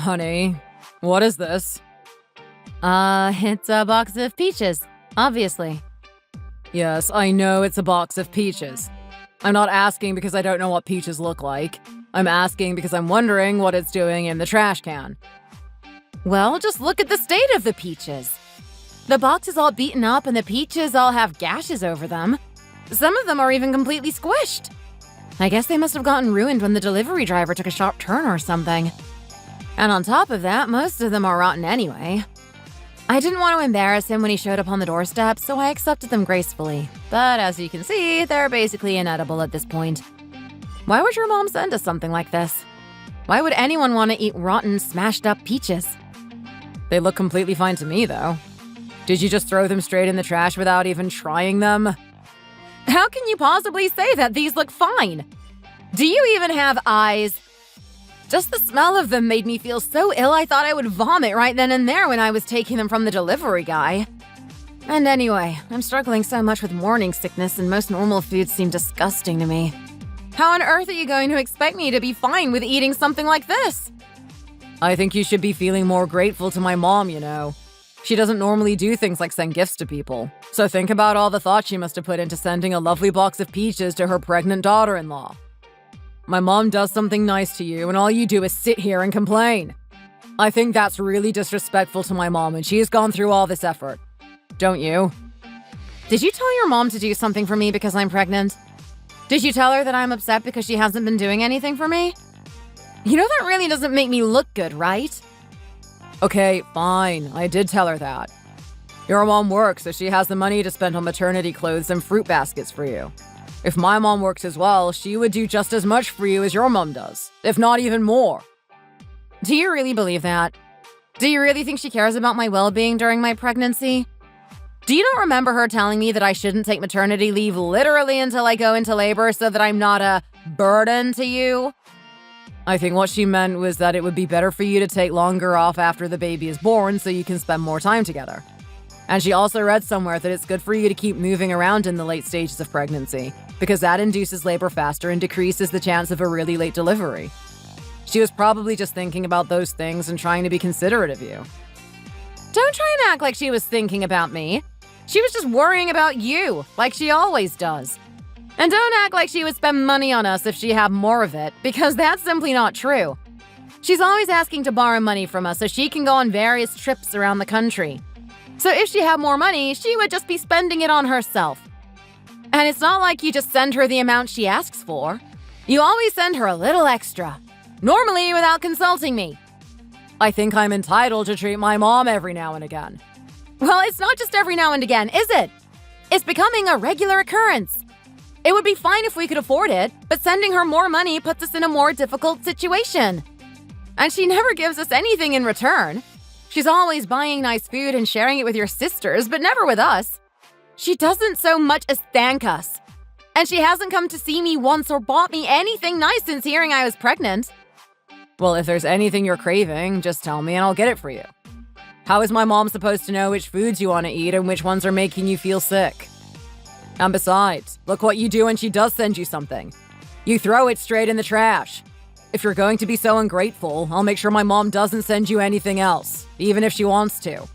Honey, what is this? It's a box of peaches, obviously. Yes, I know it's a box of peaches. I'm not asking because I don't know what peaches look like. I'm asking because I'm wondering what it's doing in the trash can. Well, just look at the state of the peaches. The box is all beaten up and the peaches all have gashes over them. Some of them are even completely squished. I guess they must have gotten ruined when the delivery driver took a sharp turn or something. And on top of that, most of them are rotten anyway. I didn't want to embarrass him when he showed up on the doorstep, so I accepted them gracefully. But as you can see, they're basically inedible at this point. Why would your mom send us something like this? Why would anyone want to eat rotten, smashed-up peaches? They look completely fine to me, though. Did you just throw them straight in the trash without even trying them? How can you possibly say that these look fine? Do you even have eyes? Just the smell of them made me feel so ill I thought I would vomit right then and there when I was taking them from the delivery guy. And anyway, I'm struggling so much with morning sickness and most normal foods seem disgusting to me. How on earth are you going to expect me to be fine with eating something like this? I think you should be feeling more grateful to my mom, you know. She doesn't normally do things like send gifts to people. So think about all the thought she must have put into sending a lovely box of peaches to her pregnant daughter-in-law. My mom does something nice to you, and all you do is sit here and complain. I think that's really disrespectful to my mom, and she's gone through all this effort. Don't you? Did you tell your mom to do something for me because I'm pregnant? Did you tell her that I'm upset because she hasn't been doing anything for me? You know that really doesn't make me look good, right? Okay, fine. I did tell her that. Your mom works, so she has the money to spend on maternity clothes and fruit baskets for you. If my mom works as well, she would do just as much for you as your mom does, if not even more. Do you really believe that? Do you really think she cares about my well-being during my pregnancy? Do you not remember her telling me that I shouldn't take maternity leave literally until I go into labor so that I'm not a burden to you? I think what she meant was that it would be better for you to take longer off after the baby is born so you can spend more time together. And she also read somewhere that it's good for you to keep moving around in the late stages of pregnancy, because that induces labor faster and decreases the chance of a really late delivery. She was probably just thinking about those things and trying to be considerate of you. Don't try and act like she was thinking about me. She was just worrying about you, like she always does. And don't act like she would spend money on us if she had more of it, because that's simply not true. She's always asking to borrow money from us so she can go on various trips around the country. So if she had more money, she would just be spending it on herself. And it's not like you just send her the amount she asks for. You always send her a little extra, normally without consulting me. I think I'm entitled to treat my mom every now and again. Well, it's not just every now and again, is it? It's becoming a regular occurrence. It would be fine if we could afford it, but sending her more money puts us in a more difficult situation. And she never gives us anything in return. She's always buying nice food and sharing it with your sisters, but never with us. She doesn't so much as thank us. And she hasn't come to see me once or bought me anything nice since hearing I was pregnant. Well, if there's anything you're craving, just tell me and I'll get it for you. How is my mom supposed to know which foods you want to eat and which ones are making you feel sick? And besides, look what you do when she does send you something. You throw it straight in the trash. If you're going to be so ungrateful, I'll make sure my mom doesn't send you anything else, even if she wants to.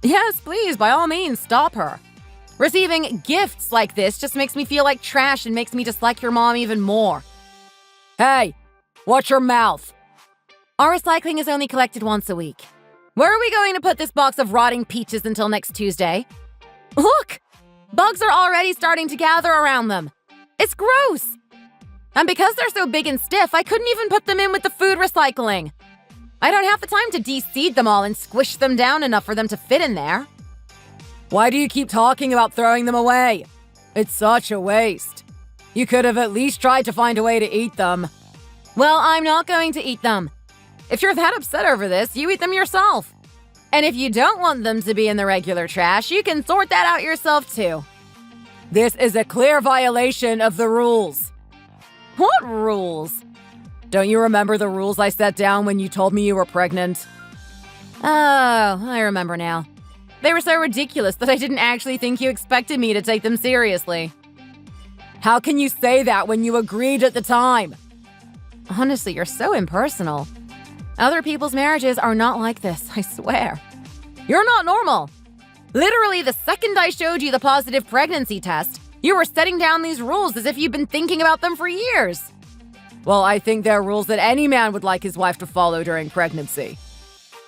Yes, please, by all means, stop her. Receiving gifts like this just makes me feel like trash and makes me dislike your mom even more. Hey, watch your mouth. Our recycling is only collected once a week. Where are we going to put this box of rotting peaches until next Tuesday? Look! Bugs are already starting to gather around them. It's gross. And because they're so big and stiff, I couldn't even put them in with the food recycling. I don't have the time to de-seed them all and squish them down enough for them to fit in there. Why do you keep talking about throwing them away? It's such a waste. You could have at least tried to find a way to eat them. Well, I'm not going to eat them. If you're that upset over this, you eat them yourself. And if you don't want them to be in the regular trash, you can sort that out yourself too. This is a clear violation of the rules. What rules? Don't you remember the rules I set down when you told me you were pregnant? Oh, I remember now. They were so ridiculous that I didn't actually think you expected me to take them seriously. How can you say that when you agreed at the time? Honestly, you're so impersonal. Other people's marriages are not like this, I swear. You're not normal. Literally, the second I showed you the positive pregnancy test, you were setting down these rules as if you've been thinking about them for years. Well, I think they're rules that any man would like his wife to follow during pregnancy.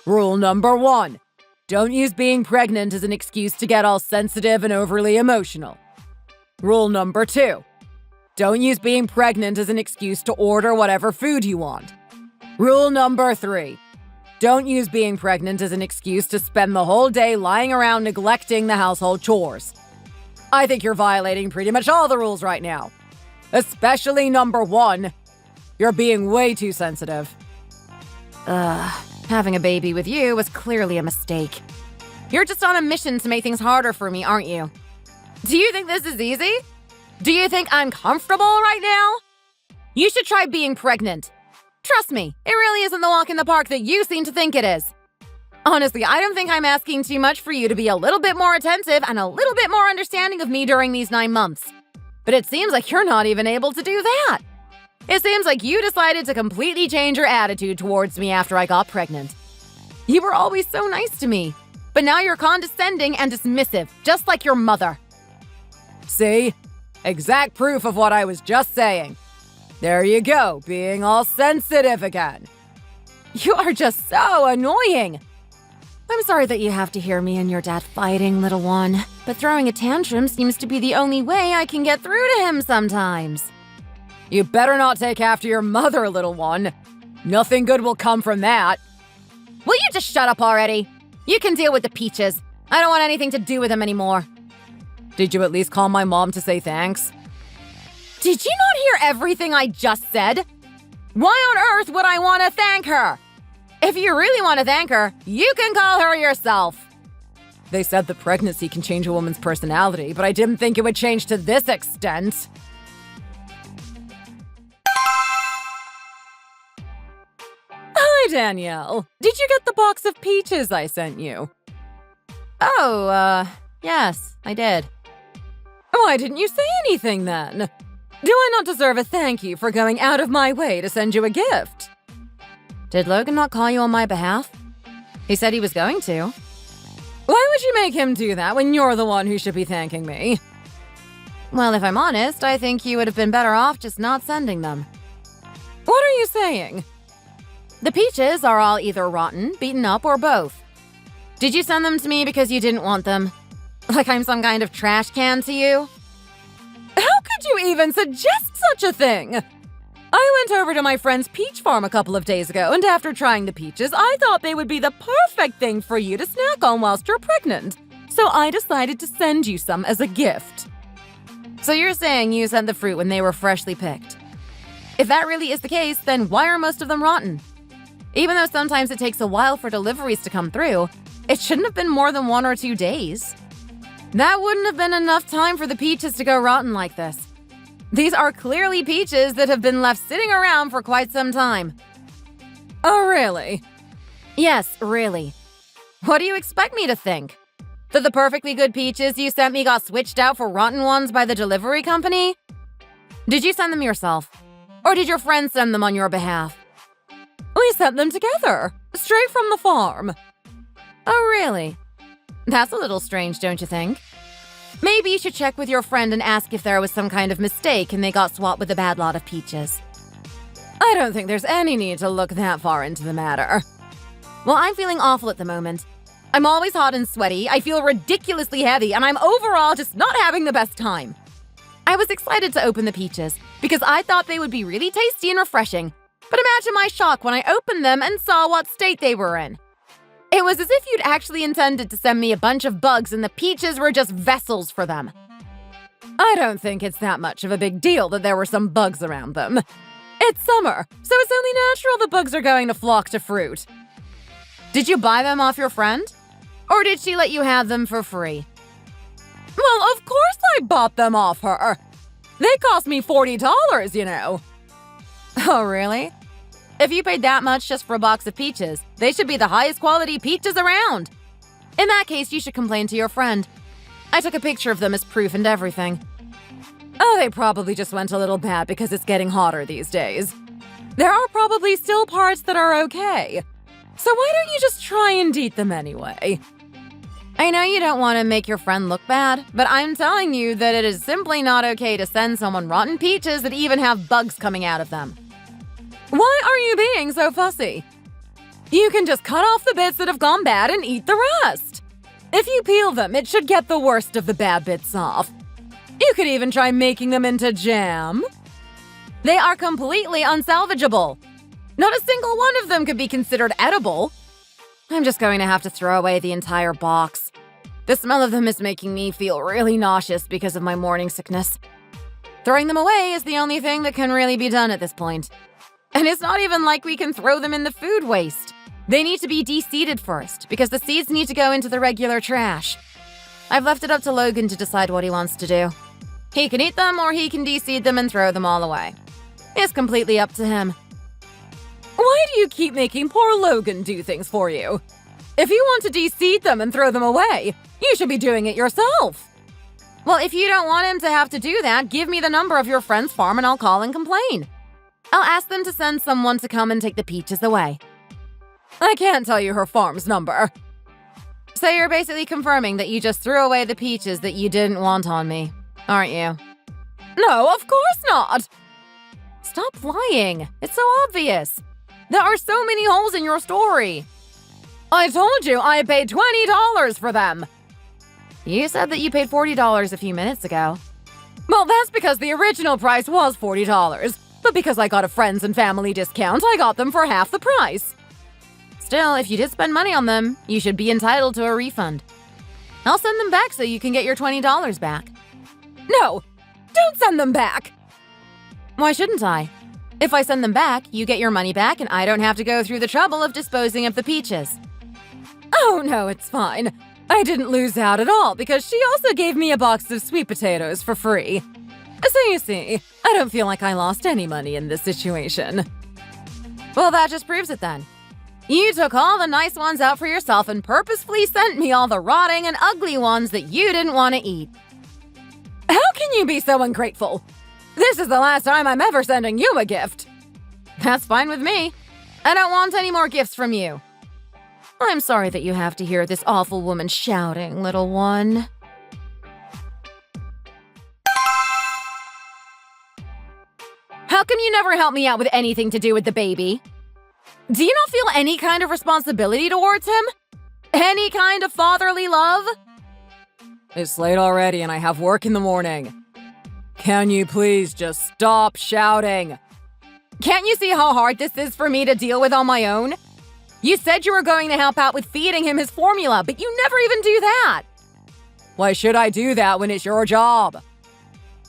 Rule number 1. Don't use being pregnant as an excuse to get all sensitive and overly emotional. Rule number 2. Don't use being pregnant as an excuse to order whatever food you want. Rule number 3. Don't use being pregnant as an excuse to spend the whole day lying around neglecting the household chores. I think you're violating pretty much all the rules right now. Especially number 1. You're being way too sensitive. Having a baby with you was clearly a mistake. You're just on a mission to make things harder for me, aren't you? Do you think this is easy? Do you think I'm comfortable right now? You should try being pregnant. Trust me, it really isn't the walk in the park that you seem to think it is. Honestly, I don't think I'm asking too much for you to be a little bit more attentive and a little bit more understanding of me during these 9 months. But it seems like you're not even able to do that. It seems like you decided to completely change your attitude towards me after I got pregnant. You were always so nice to me, but now you're condescending and dismissive, just like your mother. See? Exact proof of what I was just saying. There you go, being all sensitive again. You are just so annoying. I'm sorry that you have to hear me and your dad fighting, little one, but throwing a tantrum seems to be the only way I can get through to him sometimes. You better not take after your mother, little one. Nothing good will come from that. Will you just shut up already? You can deal with the peaches. I don't want anything to do with them anymore. Did you at least call my mom to say thanks? Did you not hear everything I just said? Why on earth would I want to thank her? If you really want to thank her, you can call her yourself. They said that pregnancy can change a woman's personality, but I didn't think it would change to this extent. Hi, Danielle. Did you get the box of peaches I sent you? Yes, I did. Why didn't you say anything then? Do I not deserve a thank you for going out of my way to send you a gift? Did Logan not call you on my behalf? He said he was going to. Why would you make him do that when you're the one who should be thanking me? Well, if I'm honest, I think you would have been better off just not sending them. What are you saying? The peaches are all either rotten, beaten up, or both. Did you send them to me because you didn't want them? Like I'm some kind of trash can to you? How could you even suggest such a thing? I went over to my friend's peach farm a couple of days ago, and after trying the peaches, I thought they would be the perfect thing for you to snack on whilst you're pregnant. So I decided to send you some as a gift. So you're saying you sent the fruit when they were freshly picked? If that really is the case, then why are most of them rotten? Even though sometimes it takes a while for deliveries to come through, it shouldn't have been more than 1 or 2 days. That wouldn't have been enough time for the peaches to go rotten like this. These are clearly peaches that have been left sitting around for quite some time. Oh, really? Yes, really. What do you expect me to think? That the perfectly good peaches you sent me got switched out for rotten ones by the delivery company? Did you send them yourself? Or did your friend send them on your behalf? We sent them together, straight from the farm. Oh, really? That's a little strange, don't you think? Maybe you should check with your friend and ask if there was some kind of mistake and they got swapped with a bad lot of peaches. I don't think there's any need to look that far into the matter. Well, I'm feeling awful at the moment. I'm always hot and sweaty, I feel ridiculously heavy, and I'm overall just not having the best time. I was excited to open the peaches because I thought they would be really tasty and refreshing. But imagine my shock when I opened them and saw what state they were in. It was as if you'd actually intended to send me a bunch of bugs and the peaches were just vessels for them. I don't think it's that much of a big deal that there were some bugs around them. It's summer, so it's only natural the bugs are going to flock to fruit. Did you buy them off your friend? Or did she let you have them for free? Well, of course I bought them off her. They cost me $40, you know. Oh, really? If you paid that much just for a box of peaches, they should be the highest quality peaches around. In that case, you should complain to your friend. I took a picture of them as proof and everything. Oh, they probably just went a little bad because it's getting hotter these days. There are probably still parts that are okay. So why don't you just try and eat them anyway? I know you don't want to make your friend look bad, but I'm telling you that it is simply not okay to send someone rotten peaches that even have bugs coming out of them. Why are you being so fussy? You can just cut off the bits that have gone bad and eat the rest. If you peel them, it should get the worst of the bad bits off. You could even try making them into jam. They are completely unsalvageable. Not a single one of them could be considered edible. I'm just going to have to throw away the entire box. The smell of them is making me feel really nauseous because of my morning sickness. Throwing them away is the only thing that can really be done at this point. And it's not even like we can throw them in the food waste. They need to be de-seeded first, because the seeds need to go into the regular trash. I've left it up to Logan to decide what he wants to do. He can eat them or he can de-seed them and throw them all away. It's completely up to him. Why do you keep making poor Logan do things for you? If you want to de-seed them and throw them away, you should be doing it yourself. Well, if you don't want him to have to do that, give me the number of your friend's farm and I'll call and complain. I'll ask them to send someone to come and take the peaches away. I can't tell you her farm's number. So you're basically confirming that you just threw away the peaches that you didn't want on me, aren't you? No, of course not. Stop lying. It's so obvious. There are so many holes in your story. I told you I paid $20 for them. You said that you paid $40 a few minutes ago. Well, that's because the original price was $40. But because I got a friends and family discount, I got them for half the price. Still, if you did spend money on them, you should be entitled to a refund. I'll send them back so you can get your $20 back. No, don't send them back. Why shouldn't I? If I send them back, you get your money back and I don't have to go through the trouble of disposing of the peaches. Oh, no, it's fine. I didn't lose out at all because she also gave me a box of sweet potatoes for free. So you see, I don't feel like I lost any money in this situation. Well, that just proves it then. You took all the nice ones out for yourself and purposefully sent me all the rotting and ugly ones that you didn't want to eat. How can you be so ungrateful? This is the last time I'm ever sending you a gift. That's fine with me. I don't want any more gifts from you. I'm sorry that you have to hear this awful woman shouting, little one. How come you never help me out with anything to do with the baby? Do you not feel any kind of responsibility towards him? Any kind of fatherly love? It's late already and I have work in the morning. Can you please just stop shouting? Can't you see how hard this is for me to deal with on my own? You said you were going to help out with feeding him his formula, but you never even do that. Why should I do that when it's your job?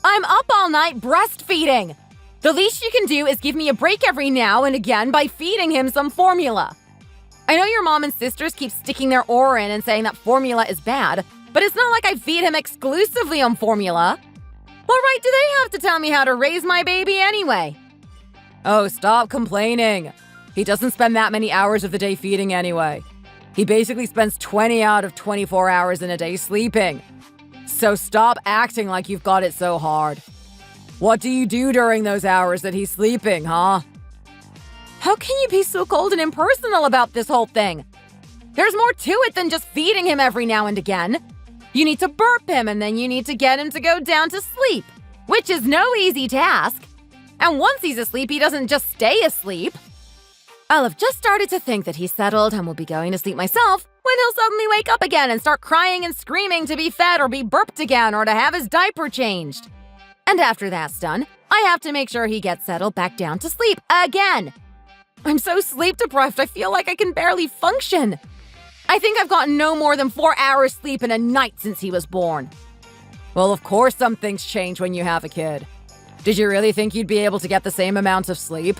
I'm up all night breastfeeding. The least you can do is give me a break every now and again by feeding him some formula. I know your mom and sisters keep sticking their oar in and saying that formula is bad, but it's not like I feed him exclusively on formula. What right do they have to tell me how to raise my baby anyway? Oh, stop complaining. He doesn't spend that many hours of the day feeding anyway. He basically spends 20 out of 24 hours in a day sleeping. So stop acting like you've got it so hard. What do you do during those hours that he's sleeping, huh? How can you be so cold and impersonal about this whole thing? There's more to it than just feeding him every now and again. You need to burp him and then you need to get him to go down to sleep, which is no easy task. And once he's asleep, he doesn't just stay asleep. I'll have just started to think that he's settled and will be going to sleep myself when he'll suddenly wake up again and start crying and screaming to be fed or be burped again or to have his diaper changed. And after that's done, I have to make sure he gets settled back down to sleep again. I'm so sleep deprived, I feel like I can barely function. I think I've gotten no more than 4 hours sleep in a night since he was born. Well, of course some things change when you have a kid. Did you really think you'd be able to get the same amount of sleep?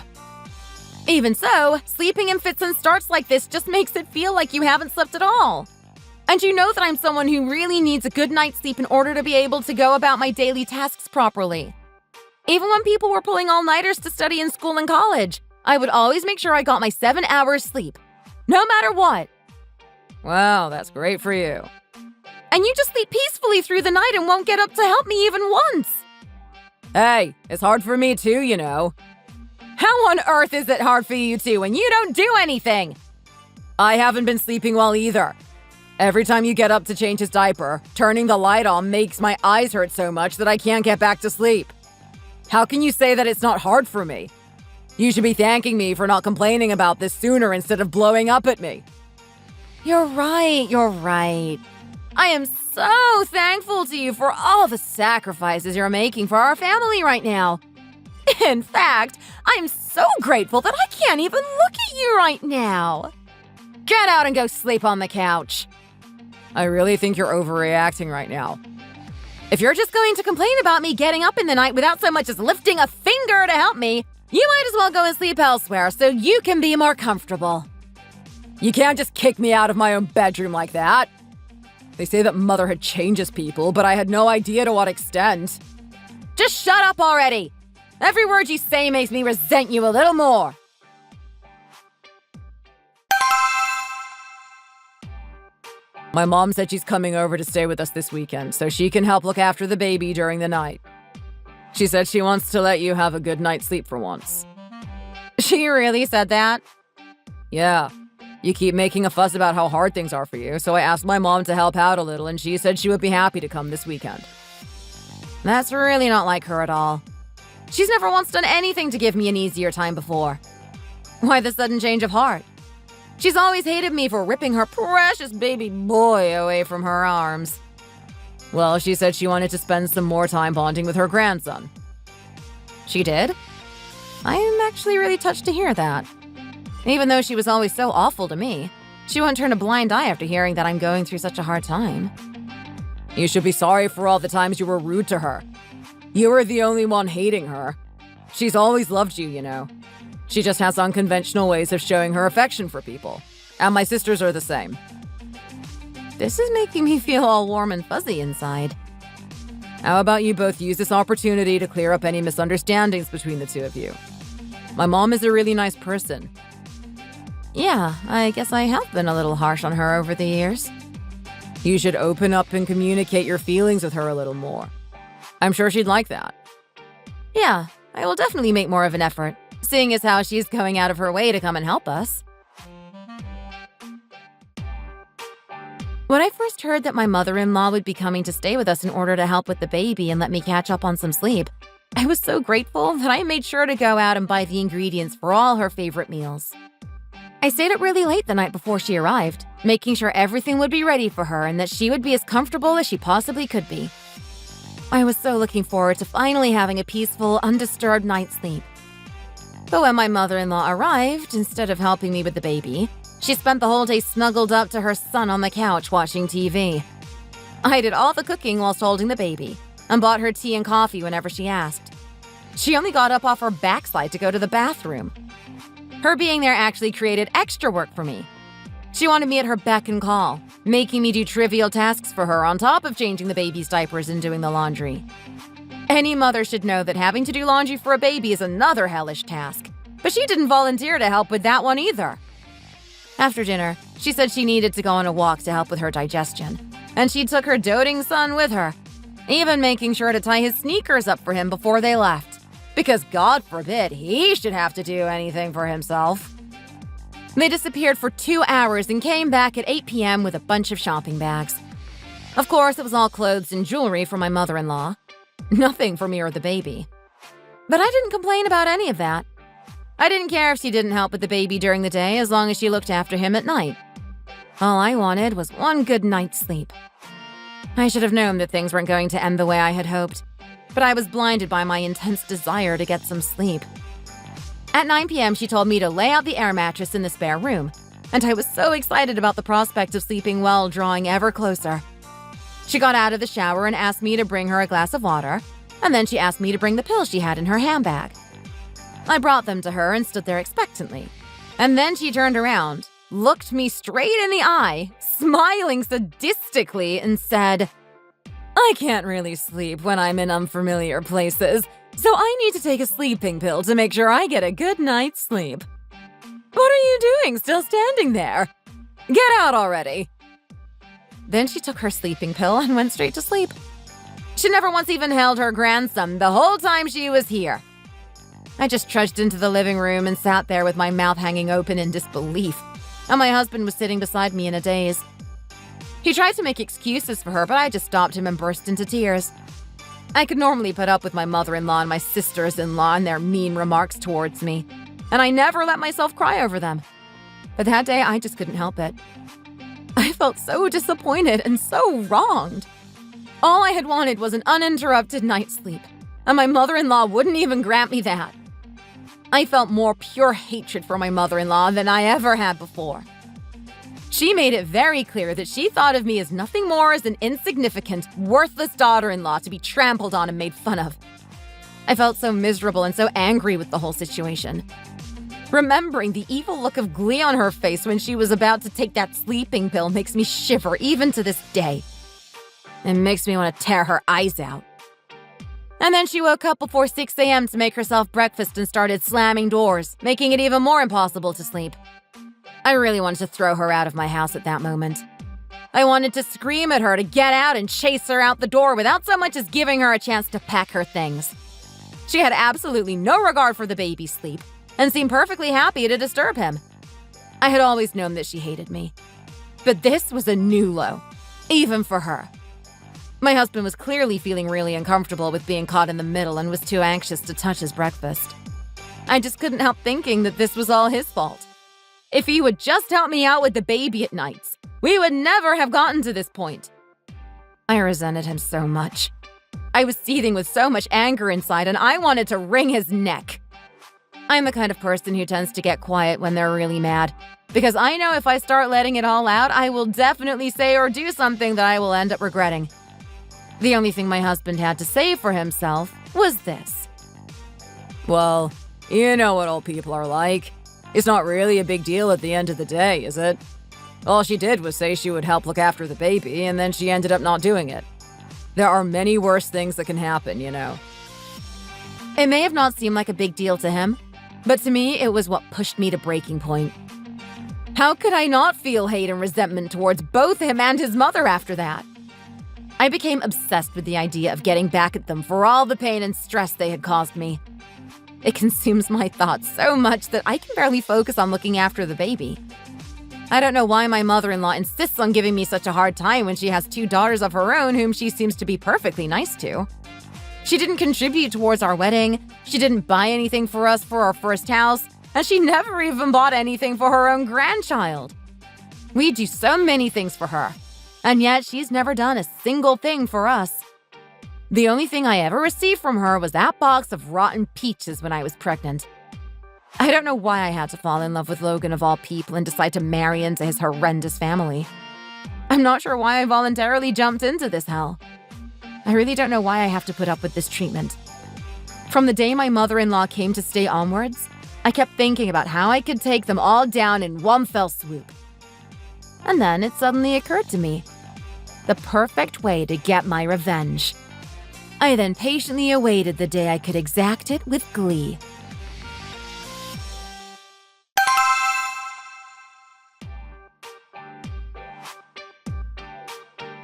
Even so, sleeping in fits and starts like this just makes it feel like you haven't slept at all. And you know that I'm someone who really needs a good night's sleep in order to be able to go about my daily tasks properly. Even when people were pulling all-nighters to study in school and college, I would always make sure I got my 7 hours sleep, no matter what. Wow, that's great for you. And you just sleep peacefully through the night and won't get up to help me even once. Hey, it's hard for me too, you know. How on earth is it hard for you two when you don't do anything? I haven't been sleeping well either. Every time you get up to change his diaper, turning the light on makes my eyes hurt so much that I can't get back to sleep. How can you say that it's not hard for me? You should be thanking me for not complaining about this sooner instead of blowing up at me. You're right. I am so thankful to you for all the sacrifices you're making for our family right now. In fact, I'm so grateful that I can't even look at you right now. Get out and go sleep on the couch. I really think you're overreacting right now. If you're just going to complain about me getting up in the night without so much as lifting a finger to help me, you might as well go and sleep elsewhere so you can be more comfortable. You can't just kick me out of my own bedroom like that. They say that motherhood changes people, but I had no idea to what extent. Just shut up already. Every word you say makes me resent you a little more. My mom said she's coming over to stay with us this weekend, so she can help look after the baby during the night. She said she wants to let you have a good night's sleep for once. She really said that? Yeah. You keep making a fuss about how hard things are for you, so I asked my mom to help out a little, and she said she would be happy to come this weekend. That's really not like her at all. She's never once done anything to give me an easier time before. Why the sudden change of heart? She's always hated me for ripping her precious baby boy away from her arms. Well, she said she wanted to spend some more time bonding with her grandson. She did? I'm actually really touched to hear that. Even though she was always so awful to me, she won't turn a blind eye after hearing that I'm going through such a hard time. You should be sorry for all the times you were rude to her. You were the only one hating her. She's always loved you, you know. She just has unconventional ways of showing her affection for people. And my sisters are the same. This is making me feel all warm and fuzzy inside. How about you both use this opportunity to clear up any misunderstandings between the two of you? My mom is a really nice person. Yeah, I guess I have been a little harsh on her over the years. You should open up and communicate your feelings with her a little more. I'm sure she'd like that. Yeah, I will definitely make more of an effort, seeing as how she's going out of her way to come and help us. When I first heard that my mother-in-law would be coming to stay with us in order to help with the baby and let me catch up on some sleep, I was so grateful that I made sure to go out and buy the ingredients for all her favorite meals. I stayed up really late the night before she arrived, making sure everything would be ready for her and that she would be as comfortable as she possibly could be. I was so looking forward to finally having a peaceful, undisturbed night's sleep. But when my mother-in-law arrived, instead of helping me with the baby, she spent the whole day snuggled up to her son on the couch watching TV. I did all the cooking whilst holding the baby and bought her tea and coffee whenever she asked. She only got up off her backside to go to the bathroom. Her being there actually created extra work for me. She wanted me at her beck and call, making me do trivial tasks for her on top of changing the baby's diapers and doing the laundry. Any mother should know that having to do laundry for a baby is another hellish task, but she didn't volunteer to help with that one either. After dinner, she said she needed to go on a walk to help with her digestion, and she took her doting son with her, even making sure to tie his sneakers up for him before they left, because God forbid he should have to do anything for himself. They disappeared for 2 hours and came back at 8 p.m. with a bunch of shopping bags. Of course, it was all clothes and jewelry for my mother-in-law. Nothing for me or the baby. But I didn't complain about any of that. I didn't care if she didn't help with the baby during the day as long as she looked after him at night. All I wanted was one good night's sleep. I should have known that things weren't going to end the way I had hoped, but I was blinded by my intense desire to get some sleep. At 9 p.m., she told me to lay out the air mattress in the spare room, and I was so excited about the prospect of sleeping well, drawing ever closer. She got out of the shower and asked me to bring her a glass of water, and then she asked me to bring the pills she had in her handbag. I brought them to her and stood there expectantly. And then she turned around, looked me straight in the eye, smiling sadistically, and said, "I can't really sleep when I'm in unfamiliar places, so I need to take a sleeping pill to make sure I get a good night's sleep." "What are you doing, still standing there? Get out already." Then she took her sleeping pill and went straight to sleep. She never once even held her grandson the whole time she was here. I just trudged into the living room and sat there with my mouth hanging open in disbelief, and my husband was sitting beside me in a daze. He tried to make excuses for her, but I just stopped him and burst into tears. I could normally put up with my mother-in-law and my sisters-in-law and their mean remarks towards me, and I never let myself cry over them. But that day, I just couldn't help it. I felt so disappointed and so wronged. All I had wanted was an uninterrupted night's sleep, and my mother-in-law wouldn't even grant me that. I felt more pure hatred for my mother-in-law than I ever had before. She made it very clear that she thought of me as nothing more as an insignificant, worthless daughter-in-law to be trampled on and made fun of. I felt so miserable and so angry with the whole situation. Remembering the evil look of glee on her face when she was about to take that sleeping pill makes me shiver even to this day. It makes me want to tear her eyes out. And then she woke up before 6 a.m. to make herself breakfast and started slamming doors, making it even more impossible to sleep. I really wanted to throw her out of my house at that moment. I wanted to scream at her to get out and chase her out the door without so much as giving her a chance to pack her things. She had absolutely no regard for the baby's sleep and seemed perfectly happy to disturb him. I had always known that she hated me. But this was a new low, even for her. My husband was clearly feeling really uncomfortable with being caught in the middle and was too anxious to touch his breakfast. I just couldn't help thinking that this was all his fault. If he would just help me out with the baby at nights, we would never have gotten to this point. I resented him so much. I was seething with so much anger inside, and I wanted to wring his neck. I'm the kind of person who tends to get quiet when they're really mad, because I know if I start letting it all out, I will definitely say or do something that I will end up regretting. The only thing my husband had to say for himself was this. Well, you know what old people are like. It's not really a big deal at the end of the day, is it? All she did was say she would help look after the baby, and then she ended up not doing it. There are many worse things that can happen, you know. It may have not seemed like a big deal to him, but to me, it was what pushed me to breaking point. How could I not feel hate and resentment towards both him and his mother after that? I became obsessed with the idea of getting back at them for all the pain and stress they had caused me. It consumes my thoughts so much that I can barely focus on looking after the baby. I don't know why my mother-in-law insists on giving me such a hard time when she has 2 daughters of her own whom she seems to be perfectly nice to. She didn't contribute towards our wedding, she didn't buy anything for us for our first house, and she never even bought anything for her own grandchild. We do so many things for her, and yet she's never done a single thing for us. The only thing I ever received from her was that box of rotten peaches when I was pregnant. I don't know why I had to fall in love with Logan of all people and decide to marry into his horrendous family. I'm not sure why I voluntarily jumped into this hell. I really don't know why I have to put up with this treatment. From the day my mother-in-law came to stay onwards, I kept thinking about how I could take them all down in one fell swoop. And then it suddenly occurred to me. The perfect way to get my revenge. I then patiently awaited the day I could exact it with glee.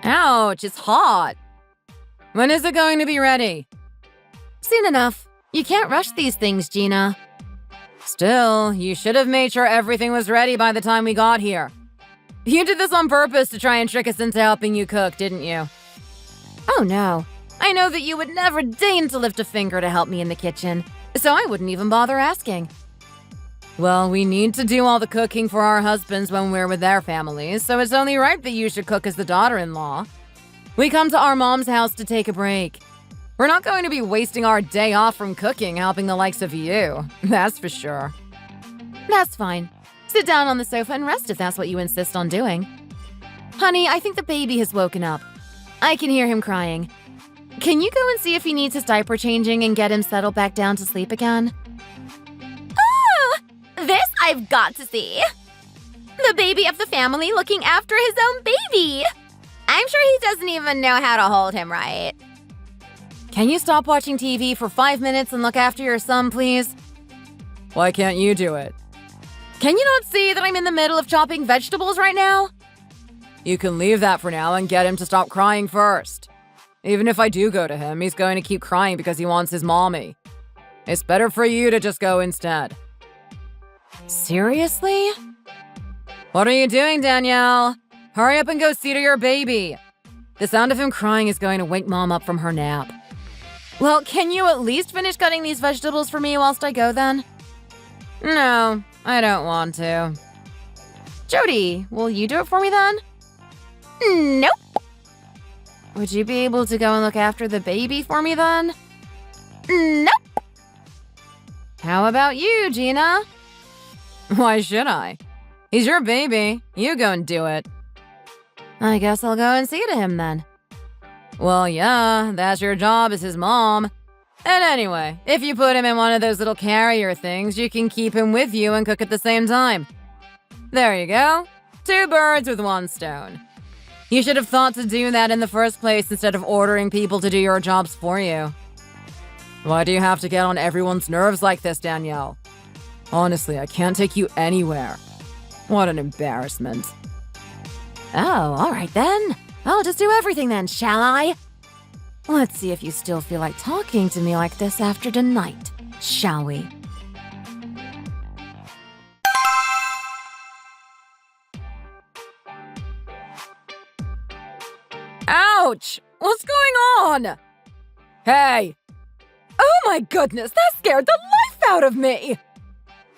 Ouch, it's hot. When is it going to be ready? Soon enough. You can't rush these things, Gina. Still, you should have made sure everything was ready by the time we got here. You did this on purpose to try and trick us into helping you cook, didn't you? Oh no. I know that you would never deign to lift a finger to help me in the kitchen, so I wouldn't even bother asking. Well, we need to do all the cooking for our husbands when we're with their families, so it's only right that you should cook as the daughter-in-law. We come to our mom's house to take a break. We're not going to be wasting our day off from cooking helping the likes of you, that's for sure. That's fine. Sit down on the sofa and rest if that's what you insist on doing. Honey, I think the baby has woken up. I can hear him crying. Can you go and see if he needs his diaper changing and get him settled back down to sleep again? Oh! This I've got to see. The baby of the family looking after his own baby. I'm sure he doesn't even know how to hold him right. Can you stop watching TV for 5 minutes and look after your son, please? Why can't you do it? Can you not see that I'm in the middle of chopping vegetables right now? You can leave that for now and get him to stop crying first. Even if I do go to him, he's going to keep crying because he wants his mommy. It's better for you to just go instead. Seriously? What are you doing, Danielle? Hurry up and go see to your baby. The sound of him crying is going to wake Mom up from her nap. Well, can you at least finish cutting these vegetables for me whilst I go then? No, I don't want to. Jody, will you do it for me then? Nope. Would you be able to go and look after the baby for me then? Nope. How about you, Gina? Why should I? He's your baby. You go and do it. I guess I'll go and see to him then. Well, yeah, that's your job as his mom. And anyway, if you put him in one of those little carrier things, you can keep him with you and cook at the same time. There you go. 2 birds with 1 stone. You should have thought to do that in the first place instead of ordering people to do your jobs for you. Why do you have to get on everyone's nerves like this, Danielle? Honestly, I can't take you anywhere. What an embarrassment. Oh, all right then. I'll just do everything then, shall I? Let's see if you still feel like talking to me like this after tonight, shall we? Ouch! What's going on? Hey! Oh my goodness, that scared the life out of me!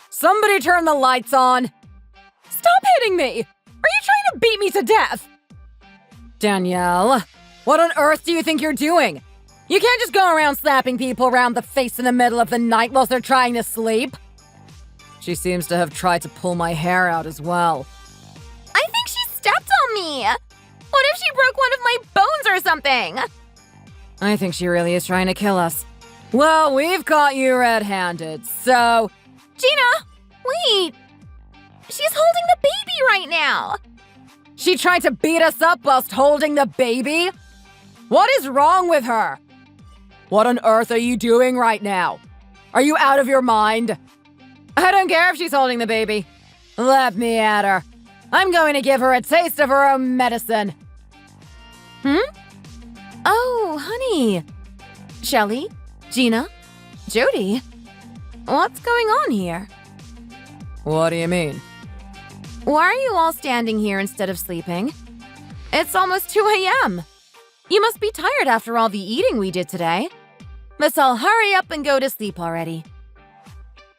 Somebody turn the lights on! Stop hitting me! Are you trying to beat me to death? Danielle, what on earth do you think you're doing? You can't just go around slapping people around the face in the middle of the night whilst they're trying to sleep. She seems to have tried to pull my hair out as well. I think she stepped on me. What if she broke one of my bones or something? I think she really is trying to kill us. Well, we've caught you red-handed, so... Gina, wait. She's holding the baby right now. She tried to beat us up whilst holding the baby? What is wrong with her? What on earth are you doing right now? Are you out of your mind? I don't care if she's holding the baby. Let me at her. I'm going to give her a taste of her own medicine. Oh, honey. Shelly? Gina? Jody? What's going on here? What do you mean? Why are you all standing here instead of sleeping? It's almost 2 a.m. You must be tired after all the eating we did today. Let's all hurry up and go to sleep already.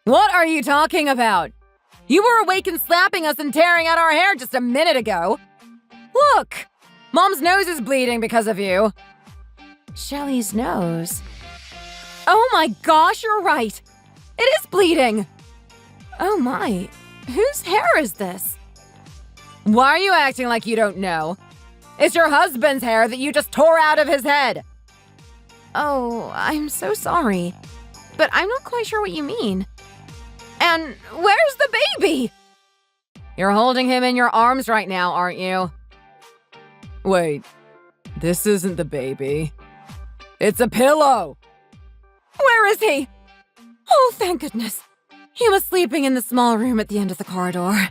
What are you talking about? You were awake and slapping us and tearing out our hair just a minute ago. Look! Mom's nose is bleeding because of you. Shelly's nose. Oh my gosh, you're right. It is bleeding. Oh my, whose hair is this? Why are you acting like you don't know? It's your husband's hair that you just tore out of his head. Oh, I'm so sorry. But I'm not quite sure what you mean. And where's the baby? You're holding him in your arms right now, aren't you? Wait, this isn't the baby. It's a pillow. Where is he? Oh, thank goodness. He was sleeping in the small room at the end of the corridor.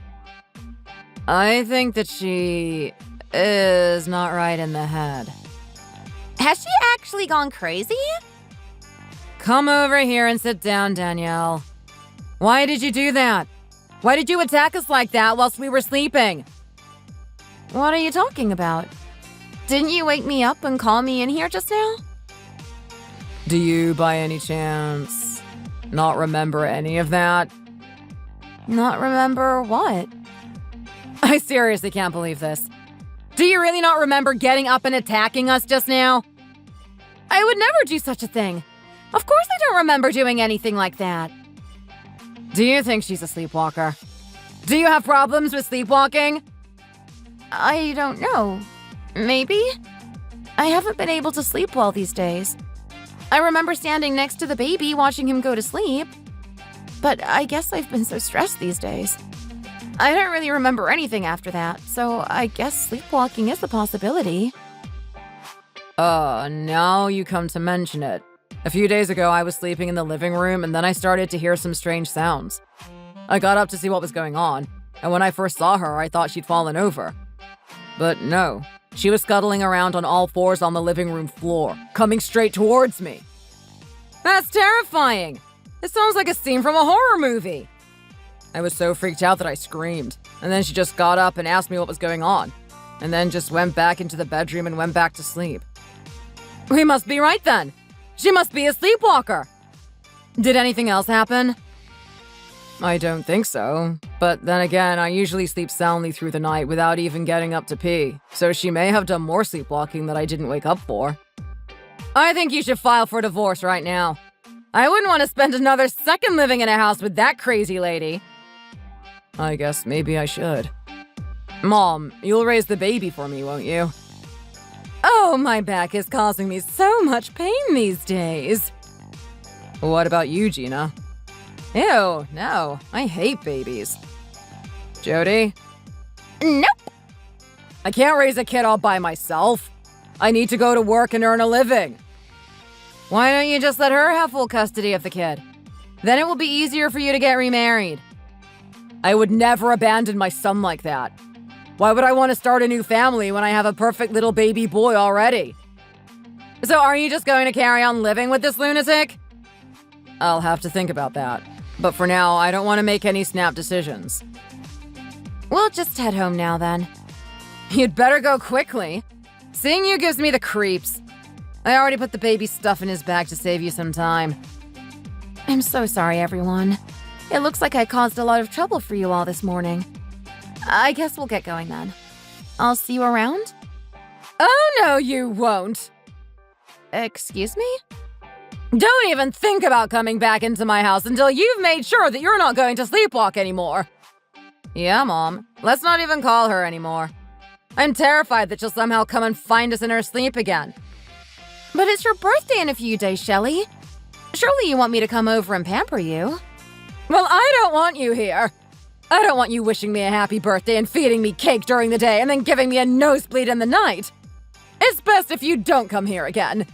I think that she is not right in the head. Has she actually gone crazy? Come over here and sit down, Danielle. Why did you do that? Why did you attack us like that whilst we were sleeping? What are you talking about? Didn't you wake me up and call me in here just now? Do you, by any chance, not remember any of that? Not remember what? I seriously can't believe this. Do you really not remember getting up and attacking us just now? I would never do such a thing. Of course I don't remember doing anything like that. Do you think she's a sleepwalker? Do you have problems with sleepwalking? I don't know. Maybe? I haven't been able to sleep well these days. I remember standing next to the baby watching him go to sleep. But I guess I've been so stressed these days. I don't really remember anything after that, so I guess sleepwalking is a possibility. Now you come to mention it. A few days ago, I was sleeping in the living room, and then I started to hear some strange sounds. I got up to see what was going on, and when I first saw her, I thought she'd fallen over. But no, she was scuttling around on all fours on the living room floor, coming straight towards me. That's terrifying! It sounds like a scene from a horror movie. I was so freaked out that I screamed, and then she just got up and asked me what was going on, and then just went back into the bedroom and went back to sleep. We must be right then. She must be a sleepwalker. Did anything else happen? I don't think so, but then again, I usually sleep soundly through the night without even getting up to pee, so she may have done more sleepwalking that I didn't wake up for. I think you should file for divorce right now. I wouldn't want to spend another second living in a house with that crazy lady. I guess maybe I should. Mom, you'll raise the baby for me, won't you? Oh, my back is causing me so much pain these days. What about you, Gina? Ew, no, I hate babies. Jody? Nope. I can't raise a kid all by myself. I need to go to work and earn a living. Why don't you just let her have full custody of the kid? Then it will be easier for you to get remarried. I would never abandon my son like that. Why would I want to start a new family when I have a perfect little baby boy already? So are you just going to carry on living with this lunatic? I'll have to think about that. But for now, I don't want to make any snap decisions. We'll just head home now then. You'd better go quickly. Seeing you gives me the creeps. I already put the baby stuff in his bag to save you some time. I'm so sorry, everyone. It looks like I caused a lot of trouble for you all this morning. I guess we'll get going then. I'll see you around? Oh, no, you won't. Excuse me? Don't even think about coming back into my house until you've made sure that you're not going to sleepwalk anymore. Yeah, Mom. Let's not even call her anymore. I'm terrified that she'll somehow come and find us in her sleep again. But it's your birthday in a few days, Shelley. Surely you want me to come over and pamper you? Well, I don't want you here. I don't want you wishing me a happy birthday and feeding me cake during the day and then giving me a nosebleed in the night. It's best if you don't come here again.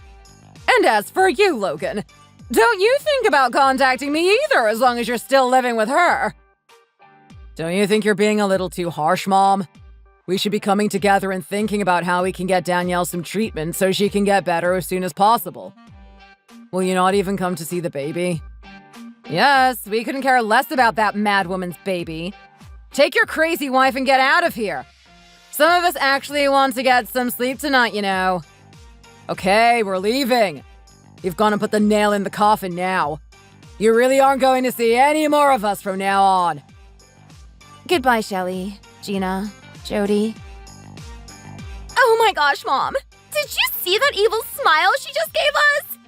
And as for you, Logan, don't you think about contacting me either as long as you're still living with her. Don't you think you're being a little too harsh, Mom? We should be coming together and thinking about how we can get Danielle some treatment so she can get better as soon as possible. Will you not even come to see the baby? Yes, we couldn't care less about that mad woman's baby. Take your crazy wife and get out of here. Some of us actually want to get some sleep tonight, you know. Okay, we're leaving. You've gone and put the nail in the coffin now. You really aren't going to see any more of us from now on. Goodbye, Shelley, Gina, Jody. Oh my gosh, Mom. Did you see that evil smile she just gave us?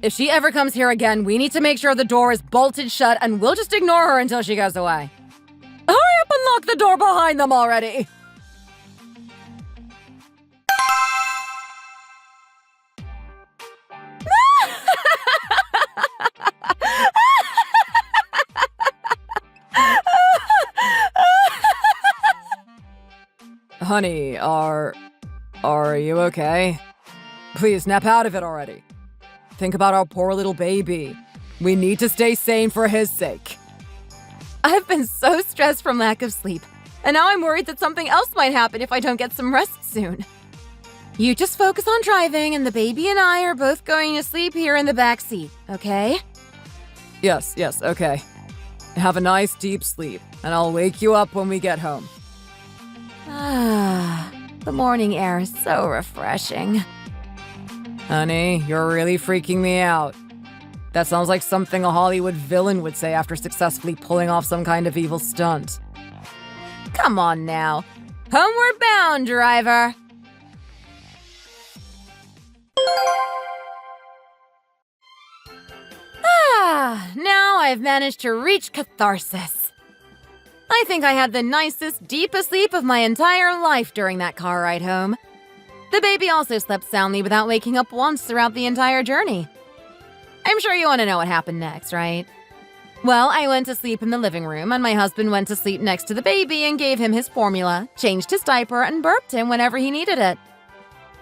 If she ever comes here again, we need to make sure the door is bolted shut and we'll just ignore her until she goes away. Hurry up and lock the door behind them already! Honey, are you okay? Please snap out of it already. Think about our poor little baby. We need to stay sane for his sake. I've been so stressed from lack of sleep, and now I'm worried that something else might happen if I don't get some rest soon. You just focus on driving, and the baby and I are both going to sleep here in the back seat, okay? Yes, okay. Have a nice deep sleep, and I'll wake you up when we get home. Ah, the morning air is so refreshing. Honey, you're really freaking me out. That sounds like something a Hollywood villain would say after successfully pulling off some kind of evil stunt. Come on now. Homeward bound, driver. Now I've managed to reach catharsis. I think I had the nicest, deepest sleep of my entire life during that car ride home. The baby also slept soundly without waking up once throughout the entire journey. I'm sure you want to know what happened next, right? Well, I went to sleep in the living room, and my husband went to sleep next to the baby and gave him his formula, changed his diaper, and burped him whenever he needed it.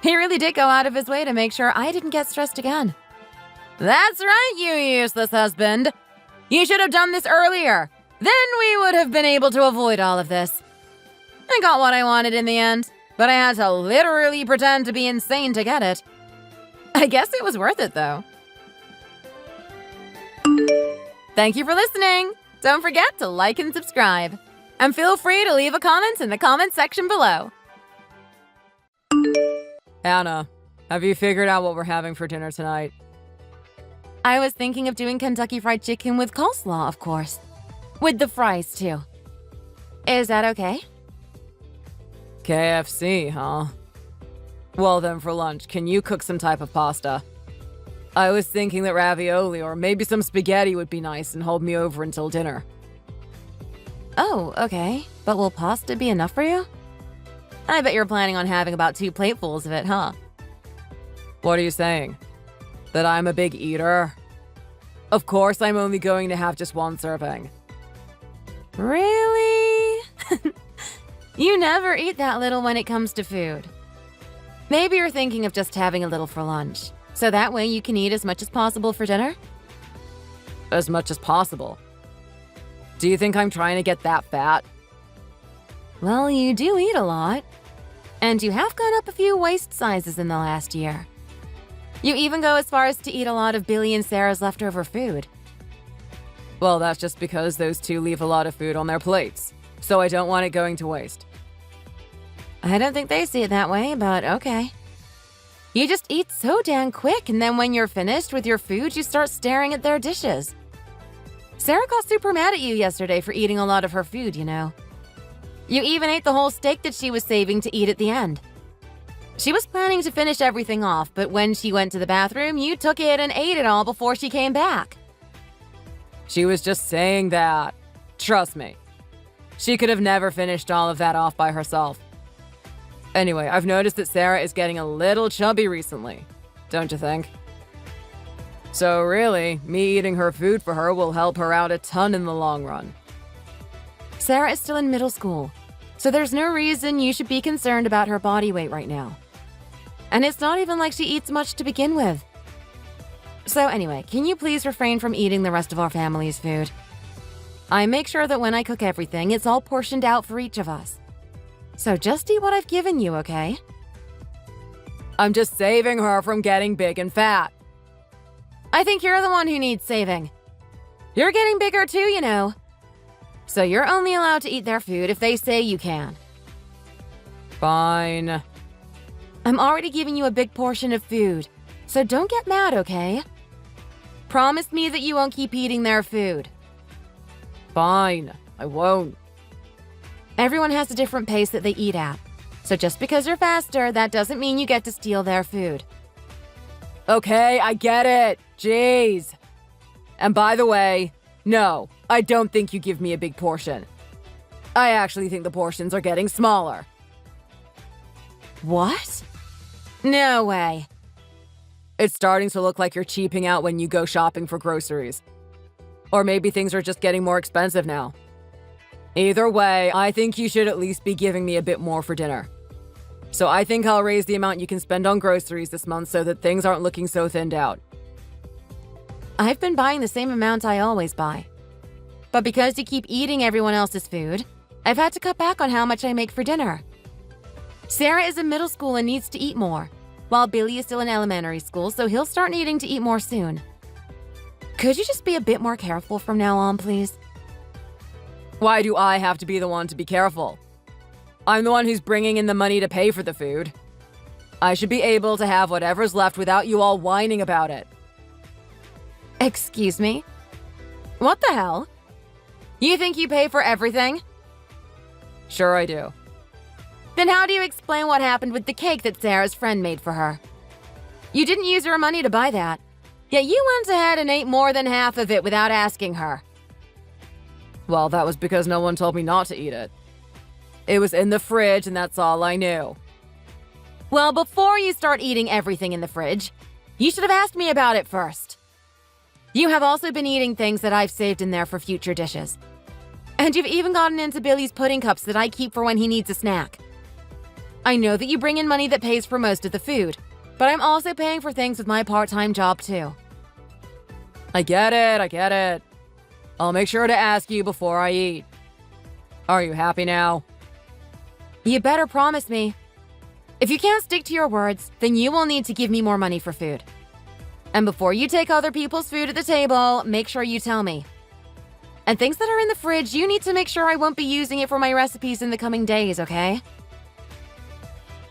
He really did go out of his way to make sure I didn't get stressed again. That's right, you useless husband. You should have done this earlier. Then we would have been able to avoid all of this. I got what I wanted in the end, but I had to literally pretend to be insane to get it. I guess it was worth it, though. Thank you for listening. Don't forget to like and subscribe. And feel free to leave a comment in the comment section below. Anna, have you figured out what we're having for dinner tonight? I was thinking of doing Kentucky Fried Chicken with coleslaw, of course. With the fries, too. Is that okay? KFC, huh? Well then, for lunch, can you cook some type of pasta? I was thinking that ravioli or maybe some spaghetti would be nice and hold me over until dinner. Oh, okay. But will pasta be enough for you? I bet you're planning on having about 2 platefuls of it, huh? What are you saying? That I'm a big eater? Of course I'm only going to have just 1 serving. Really? You never eat that little when it comes to food. Maybe you're thinking of just having a little for lunch, so that way you can eat as much as possible for dinner? As much as possible. Do you think I'm trying to get that fat? Well, you do eat a lot. And you have gone up a few waist sizes in the last year. You even go as far as to eat a lot of Billy and Sarah's leftover food. Well, that's just because those 2 leave a lot of food on their plates, so I don't want it going to waste. I don't think they see it that way, but okay. You just eat so damn quick, and then when you're finished with your food, you start staring at their dishes. Sarah got super mad at you yesterday for eating a lot of her food, you know. You even ate the whole steak that she was saving to eat at the end. She was planning to finish everything off, but when she went to the bathroom, you took it and ate it all before she came back. She was just saying that. Trust me. She could have never finished all of that off by herself. Anyway, I've noticed that Sarah is getting a little chubby recently, don't you think? So really, me eating her food for her will help her out a ton in the long run. Sarah is still in middle school, so there's no reason you should be concerned about her body weight right now. And it's not even like she eats much to begin with. So anyway, can you please refrain from eating the rest of our family's food? I make sure that when I cook everything, it's all portioned out for each of us. So just eat what I've given you, okay? I'm just saving her from getting big and fat. I think you're the one who needs saving. You're getting bigger too, you know. So you're only allowed to eat their food if they say you can. Fine. I'm already giving you a big portion of food, so don't get mad, okay? Promise me that you won't keep eating their food. Fine, I won't. Everyone has a different pace that they eat at, so just because you're faster, that doesn't mean you get to steal their food. Okay, I get it. Jeez. And by the way, no, I don't think you give me a big portion. I actually think the portions are getting smaller. What? No way. It's starting to look like you're cheaping out when you go shopping for groceries. Or maybe things are just getting more expensive now. Either way, I think you should at least be giving me a bit more for dinner. So I think I'll raise the amount you can spend on groceries this month so that things aren't looking so thinned out. I've been buying the same amount I always buy. But because you keep eating everyone else's food, I've had to cut back on how much I make for dinner. Sarah is in middle school and needs to eat more, while Billy is still in elementary school, so he'll start needing to eat more soon. Could you just be a bit more careful from now on, please? Why do I have to be the one to be careful? I'm the one who's bringing in the money to pay for the food. I should be able to have whatever's left without you all whining about it. Excuse me? What the hell? You think you pay for everything? Sure I do. Then how do you explain what happened with the cake that Sarah's friend made for her? You didn't use her money to buy that, yet you went ahead and ate more than half of it without asking her. Well, that was because no one told me not to eat it. It was in the fridge and that's all I knew. Well, before you start eating everything in the fridge, you should have asked me about it first. You have also been eating things that I've saved in there for future dishes. And you've even gotten into Billy's pudding cups that I keep for when he needs a snack. I know that you bring in money that pays for most of the food, but I'm also paying for things with my part-time job too. I get it. I'll make sure to ask you before I eat. Are you happy now? You better promise me. If you can't stick to your words, then you will need to give me more money for food. And before you take other people's food at the table, make sure you tell me, And things that are in the fridge, you need to make sure I won't be using it for my recipes in the coming days, okay?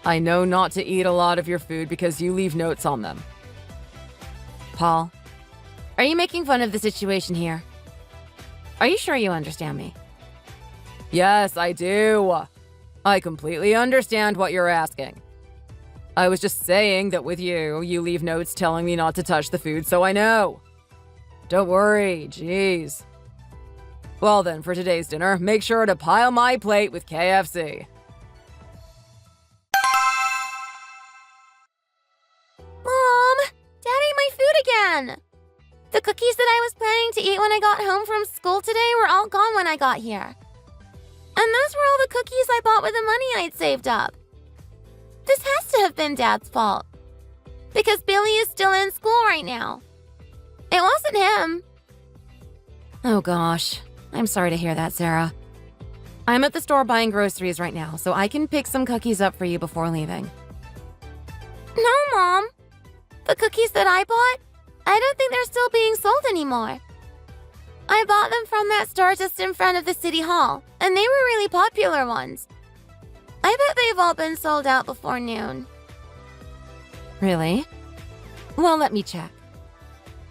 I know not to eat a lot of your food because you leave notes on them. Paul, are you making fun of the situation here? Are you sure you understand me? Yes, I do. I completely understand what you're asking. I was just saying that with you leave notes telling me not to touch the food, so I know. Don't worry, jeez. Well then, for today's dinner, make sure to pile my plate with KFC. Mom! Dad ate my food again! The cookies that I was planning to eat when I got home from school today were all gone when I got here. And those were all the cookies I bought with the money I'd saved up. This has to have been Dad's fault. Because Billy is still in school right now. It wasn't him. Oh gosh, I'm sorry to hear that, Sarah. I'm at the store buying groceries right now, so I can pick some cookies up for you before leaving. No, Mom. The cookies that I bought, I don't think they're still being sold anymore. I bought them from that store just in front of the city hall, and they were really popular ones. I bet they've all been sold out before noon. Really? Well, let me check.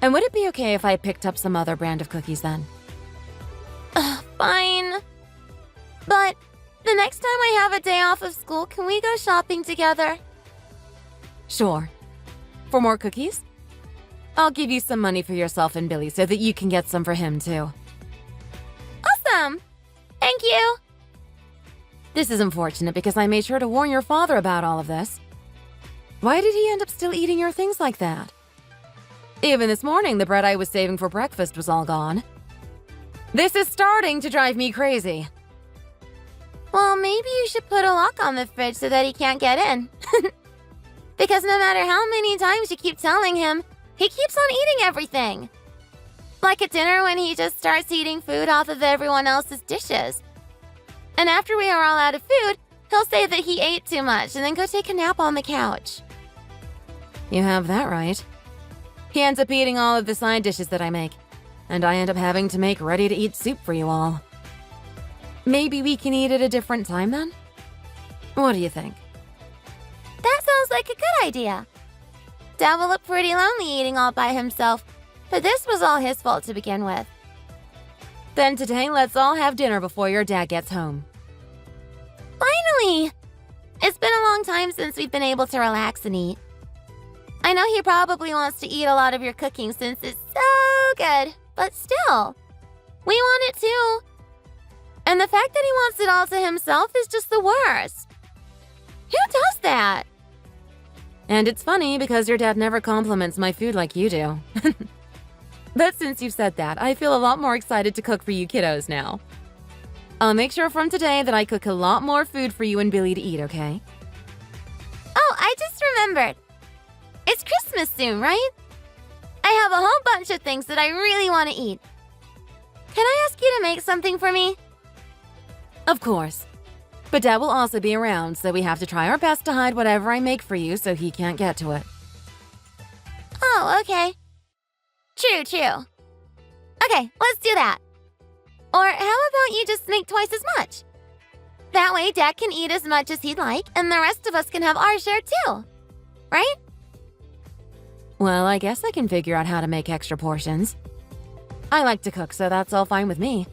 And would it be okay if I picked up some other brand of cookies then? Fine. But the next time I have a day off of school, can we go shopping together? Sure. For more cookies? I'll give you some money for yourself and Billy so that you can get some for him too. Awesome! Thank you! This is unfortunate because I made sure to warn your father about all of this. Why did he end up still eating your things like that? Even this morning, the bread I was saving for breakfast was all gone. This is starting to drive me crazy. Well, maybe you should put a lock on the fridge so that he can't get in. Because no matter how many times you keep telling him, he keeps on eating everything. Like at dinner when he just starts eating food off of everyone else's dishes. And after we are all out of food, he'll say that he ate too much and then go take a nap on the couch. You have that right. He ends up eating all of the side dishes that I make, and I end up having to make ready-to-eat soup for you all. Maybe we can eat at a different time then? What do you think? That sounds like a good idea. Dad will look pretty lonely eating all by himself, but this was all his fault to begin with. Then today, let's all have dinner before your dad gets home. Finally! It's been a long time since we've been able to relax and eat. I know he probably wants to eat a lot of your cooking since it's so good, but still, we want it too. And the fact that he wants it all to himself is just the worst. Who does that? And it's funny because your dad never compliments my food like you do. But since you've said that, I feel a lot more excited to cook for you kiddos now. I'll make sure from today that I cook a lot more food for you and Billy to eat, okay? Oh, I just remembered. It's Christmas soon, right? I have a whole bunch of things that I really want to eat. Can I ask you to make something for me? Of course. But Dad will also be around, so we have to try our best to hide whatever I make for you so he can't get to it. Oh, okay. True. Okay, let's do that. Or how about you just make twice as much? That way Dad can eat as much as he'd like, and the rest of us can have our share too. Right? Well, I guess I can figure out how to make extra portions. I like to cook, so that's all fine with me.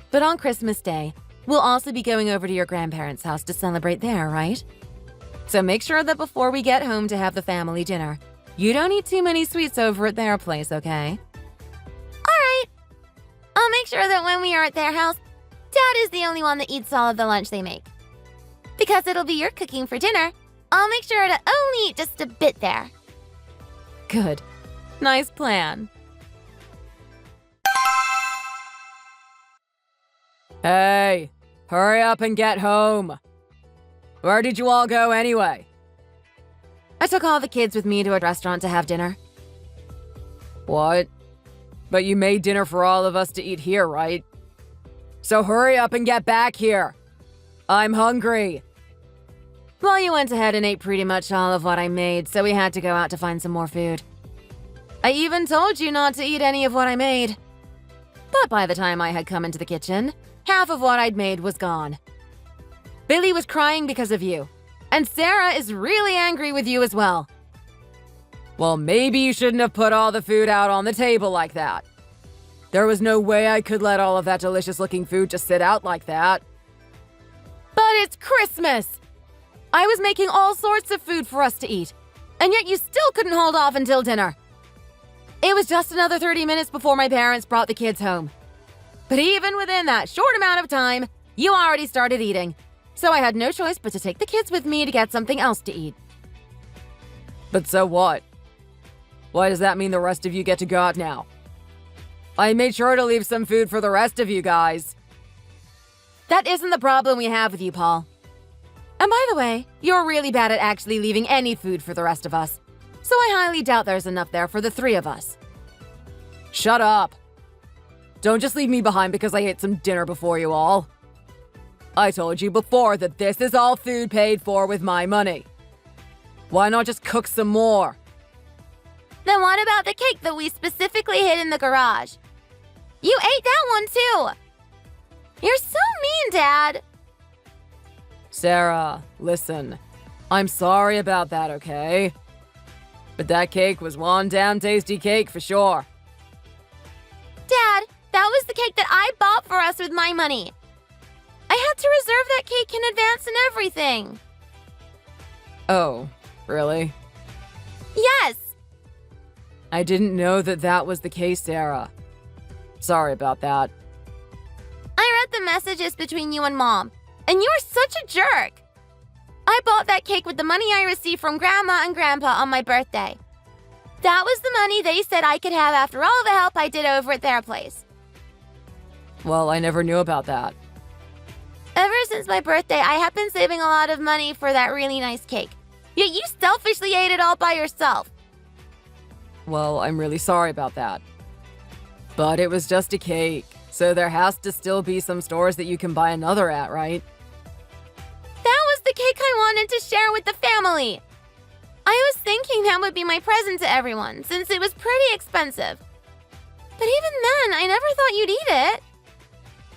But on Christmas Day, we'll also be going over to your grandparents' house to celebrate there, right? So make sure that before we get home to have the family dinner, you don't eat too many sweets over at their place, okay? Alright. I'll make sure that when we are at their house, Dad is the only one that eats all of the lunch they make. Because it'll be your cooking for dinner, I'll make sure to only eat just a bit there. Good. Nice plan. Hey, hurry up and get home. Where did you all go anyway? I took all the kids with me to a restaurant to have dinner. What? But you made dinner for all of us to eat here, right? So hurry up and get back here. I'm hungry. Well, you went ahead and ate pretty much all of what I made, so we had to go out to find some more food. I even told you not to eat any of what I made. But by the time I had come into the kitchen, half of what I'd made was gone. Billy was crying because of you, and Sarah is really angry with you as well. Well, maybe you shouldn't have put all the food out on the table like that. There was no way I could let all of that delicious-looking food just sit out like that. But it's Christmas! I was making all sorts of food for us to eat, and yet you still couldn't hold off until dinner. It was just another 30 minutes before my parents brought the kids home. But even within that short amount of time, you already started eating. So I had no choice but to take the kids with me to get something else to eat. But so what? Why does that mean the rest of you get to go out now? I made sure to leave some food for the rest of you guys. That isn't the problem we have with you, Paul. And by the way, you're really bad at actually leaving any food for the rest of us. So I highly doubt there's enough there for the three of us. Shut up. Don't just leave me behind because I ate some dinner before you all. I told you before that this is all food paid for with my money. Why not just cook some more? Then what about the cake that we specifically hid in the garage? You ate that one too! You're so mean, Dad! Sarah, listen. I'm sorry about that, okay? But that cake was one damn tasty cake for sure. Dad, that was the cake that I bought for us with my money. I had to reserve that cake in advance and everything. Oh, really? Yes! I didn't know that that was the case, Sarah. Sorry about that. I read the messages between you and Mom, and you're such a jerk. I bought that cake with the money I received from Grandma and Grandpa on my birthday. That was the money they said I could have after all the help I did over at their place. Well, I never knew about that. Ever since my birthday, I have been saving a lot of money for that really nice cake. Yet you selfishly ate it all by yourself. Well, I'm really sorry about that. But it was just a cake, so there has to still be some stores that you can buy another at, right? That was the cake I wanted to share with the family. I was thinking that would be my present to everyone, since it was pretty expensive. But even then, I never thought you'd eat it.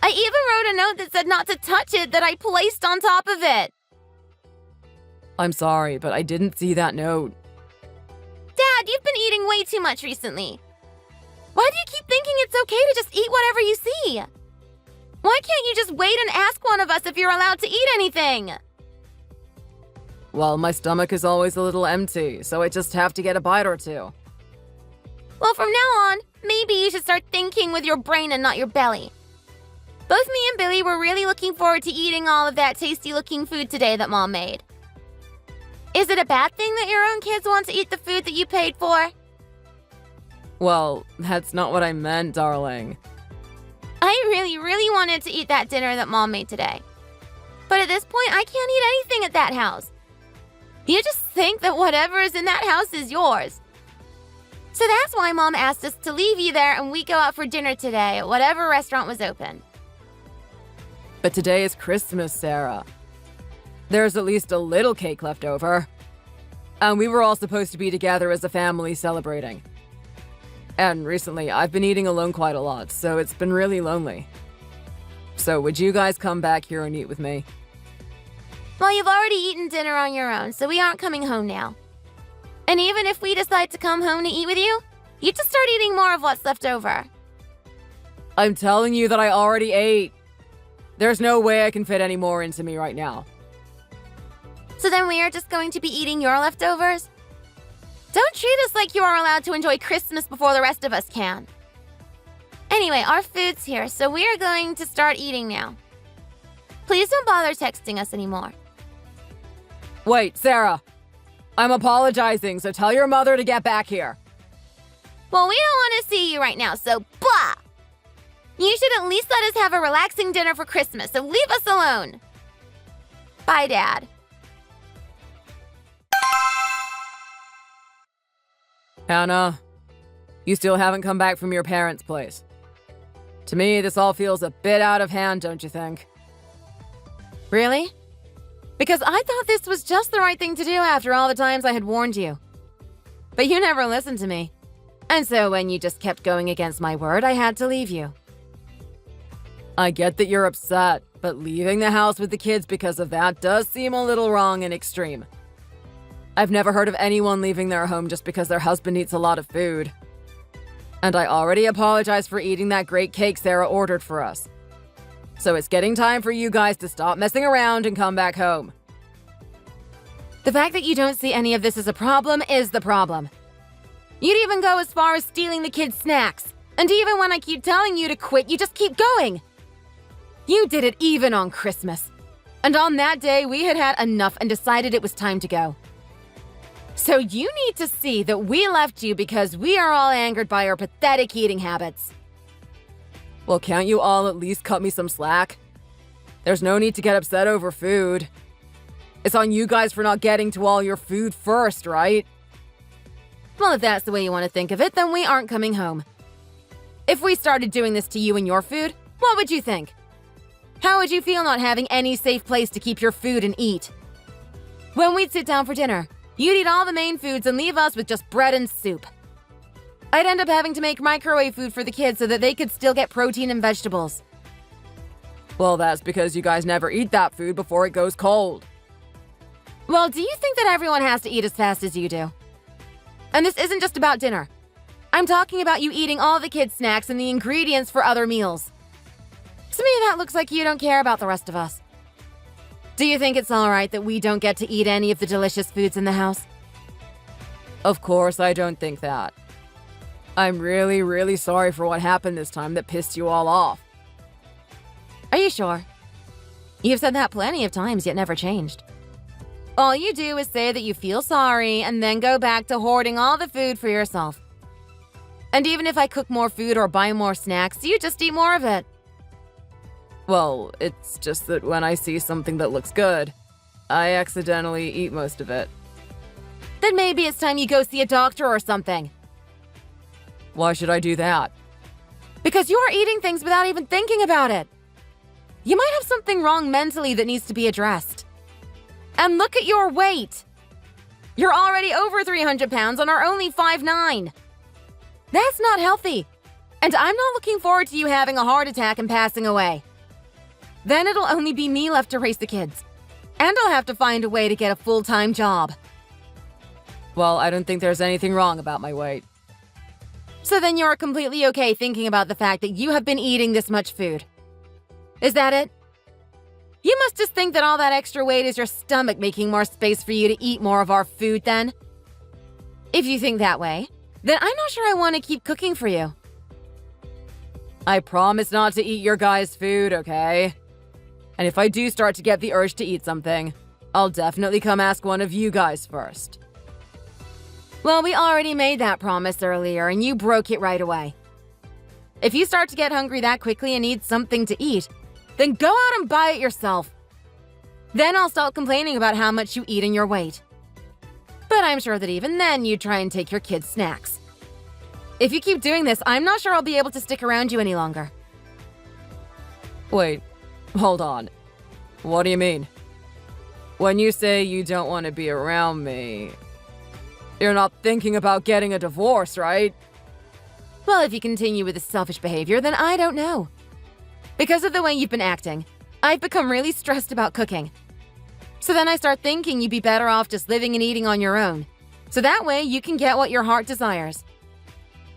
I even wrote a note that said not to touch it that I placed on top of it. I'm sorry, but I didn't see that note. Dad, you've been eating way too much recently. Why do you keep thinking it's okay to just eat whatever you see? Why can't you just wait and ask one of us if you're allowed to eat anything? Well, my stomach is always a little empty, so I just have to get a bite or two. Well, from now on, maybe you should start thinking with your brain and not your belly. Both me and Billy were really looking forward to eating all of that tasty-looking food today that Mom made. Is it a bad thing that your own kids want to eat the food that you paid for? Well, that's not what I meant, darling. I really, really wanted to eat that dinner that Mom made today. But at this point, I can't eat anything at that house. You just think that whatever is in that house is yours. So that's why Mom asked us to leave you there and we go out for dinner today at whatever restaurant was open. But today is Christmas, Sarah. There's at least a little cake left over. And we were all supposed to be together as a family celebrating. And recently, I've been eating alone quite a lot, so it's been really lonely. So would you guys come back here and eat with me? Well, you've already eaten dinner on your own, so we aren't coming home now. And even if we decide to come home to eat with you, you just start eating more of what's left over. I'm telling you that I already ate. There's no way I can fit any more into me right now. So then we are just going to be eating your leftovers? Don't treat us like you are allowed to enjoy Christmas before the rest of us can. Anyway, our food's here, so we are going to start eating now. Please don't bother texting us anymore. Wait, Sarah. I'm apologizing, so tell your mother to get back here. Well, we don't want to see you right now, so blah! You should at least let us have a relaxing dinner for Christmas, so leave us alone. Bye, Dad. Hannah, you still haven't come back from your parents' place. To me, this all feels a bit out of hand, don't you think? Really? Because I thought this was just the right thing to do after all the times I had warned you. But you never listened to me. And so when you just kept going against my word, I had to leave you. I get that you're upset, but leaving the house with the kids because of that does seem a little wrong and extreme. I've never heard of anyone leaving their home just because their husband eats a lot of food. And I already apologized for eating that great cake Sarah ordered for us. So it's getting time for you guys to stop messing around and come back home. The fact that you don't see any of this as a problem is the problem. You'd even go as far as stealing the kids' snacks. And even when I keep telling you to quit, you just keep going. You did it even on Christmas. And on that day, we had had enough and decided it was time to go. So you need to see that we left you because we are all angered by your pathetic eating habits. Well, can't you all at least cut me some slack? There's no need to get upset over food. It's on you guys for not getting to all your food first, right? Well, if that's the way you want to think of it, then we aren't coming home. If we started doing this to you and your food, what would you think? How would you feel not having any safe place to keep your food and eat? When we'd sit down for dinner, you'd eat all the main foods and leave us with just bread and soup. I'd end up having to make microwave food for the kids so that they could still get protein and vegetables. Well, that's because you guys never eat that food before it goes cold. Well, do you think that everyone has to eat as fast as you do? And this isn't just about dinner. I'm talking about you eating all the kids' snacks and the ingredients for other meals. To me, that looks like you don't care about the rest of us. Do you think it's all right that we don't get to eat any of the delicious foods in the house? Of course, I don't think that. I'm really, really sorry for what happened this time that pissed you all off. Are you sure? You've said that plenty of times, yet never changed. All you do is say that you feel sorry and then go back to hoarding all the food for yourself. And even if I cook more food or buy more snacks, you just eat more of it. Well, it's just that when I see something that looks good, I accidentally eat most of it. Then maybe it's time you go see a doctor or something. Why should I do that? Because you're eating things without even thinking about it. You might have something wrong mentally that needs to be addressed. And look at your weight. You're already over 300 pounds and are only 5'9". That's not healthy. And I'm not looking forward to you having a heart attack and passing away. Then it'll only be me left to raise the kids. And I'll have to find a way to get a full-time job. Well, I don't think there's anything wrong about my weight. So then you're completely okay thinking about the fact that you have been eating this much food. Is that it? You must just think that all that extra weight is your stomach making more space for you to eat more of our food then. If you think that way, then I'm not sure I want to keep cooking for you. I promise not to eat your guys' food, okay? And if I do start to get the urge to eat something, I'll definitely come ask one of you guys first. Well, we already made that promise earlier and you broke it right away. If you start to get hungry that quickly and need something to eat, then go out and buy it yourself. Then I'll stop complaining about how much you eat and your weight. But I'm sure that even then you'd try and take your kids' snacks. If you keep doing this, I'm not sure I'll be able to stick around you any longer. Wait, hold on. What do you mean? When you say you don't want to be around me, you're not thinking about getting a divorce, right? Well, if you continue with this selfish behavior, then I don't know. Because of the way you've been acting, I've become really stressed about cooking. So then I start thinking you'd be better off just living and eating on your own. So that way you can get what your heart desires.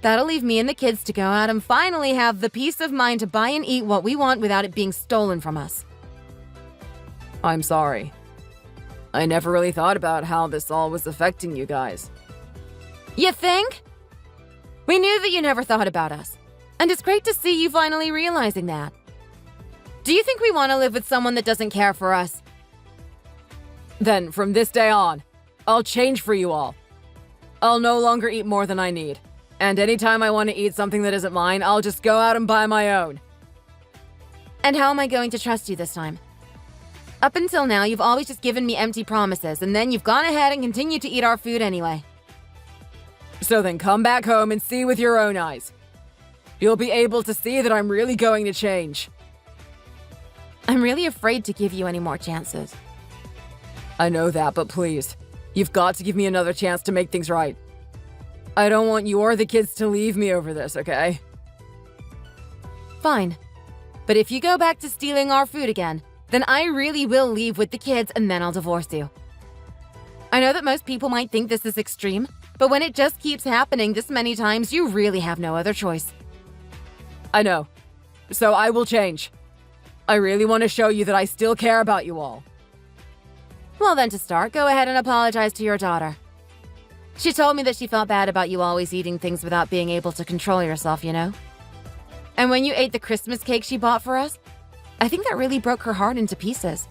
That'll leave me and the kids to go out and finally have the peace of mind to buy and eat what we want without it being stolen from us. I'm sorry. I never really thought about how this all was affecting you guys. You think? We knew that you never thought about us. And it's great to see you finally realizing that. Do you think we want to live with someone that doesn't care for us? Then, from this day on, I'll change for you all. I'll no longer eat more than I need. And anytime I want to eat something that isn't mine, I'll just go out and buy my own. And how am I going to trust you this time? Up until now, you've always just given me empty promises, and then you've gone ahead and continued to eat our food anyway. So then come back home and see with your own eyes. You'll be able to see that I'm really going to change. I'm really afraid to give you any more chances. I know that, but please, you've got to give me another chance to make things right. I don't want you or the kids to leave me over this, okay? Fine. But if you go back to stealing our food again, then I really will leave with the kids and then I'll divorce you. I know that most people might think this is extreme, but when it just keeps happening this many times, you really have no other choice. I know. So I will change. I really want to show you that I still care about you all. Well then, to start, go ahead and apologize to your daughter. She told me that she felt bad about you always eating things without being able to control yourself, you know? And when you ate the Christmas cake she bought for us, I think that really broke her heart into pieces.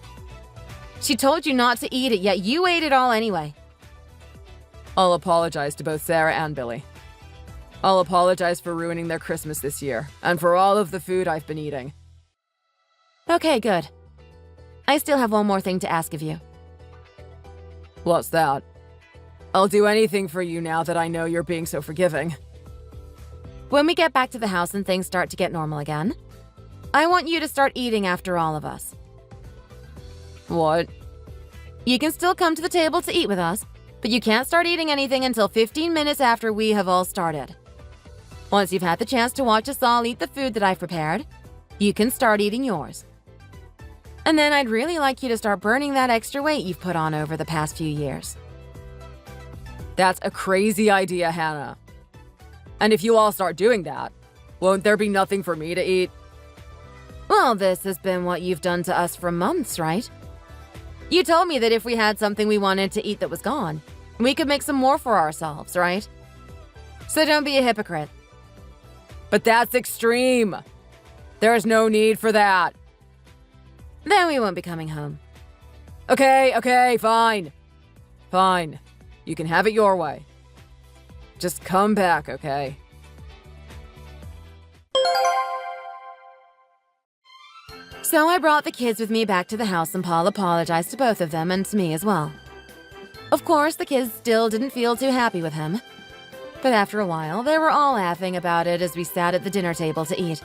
She told you not to eat it, yet you ate it all anyway. I'll apologize to both Sarah and Billy. I'll apologize for ruining their Christmas this year, and for all of the food I've been eating. Okay, good. I still have one more thing to ask of you. What's that? I'll do anything for you now that I know you're being so forgiving. When we get back to the house and things start to get normal again, I want you to start eating after all of us. What? You can still come to the table to eat with us, but you can't start eating anything until 15 minutes after we have all started. Once you've had the chance to watch us all eat the food that I've prepared, you can start eating yours. And then I'd really like you to start burning that extra weight you've put on over the past few years. That's a crazy idea, Hannah. And if you all start doing that, won't there be nothing for me to eat? Well, this has been what you've done to us for months, right? You told me that if we had something we wanted to eat that was gone, we could make some more for ourselves, right? So don't be a hypocrite. But that's extreme. There's no need for that. Then we won't be coming home. Okay, fine. Fine. You can have it your way. Just come back, okay? So I brought the kids with me back to the house and Paul apologized to both of them and to me as well. Of course, the kids still didn't feel too happy with him. But after a while, they were all laughing about it as we sat at the dinner table to eat.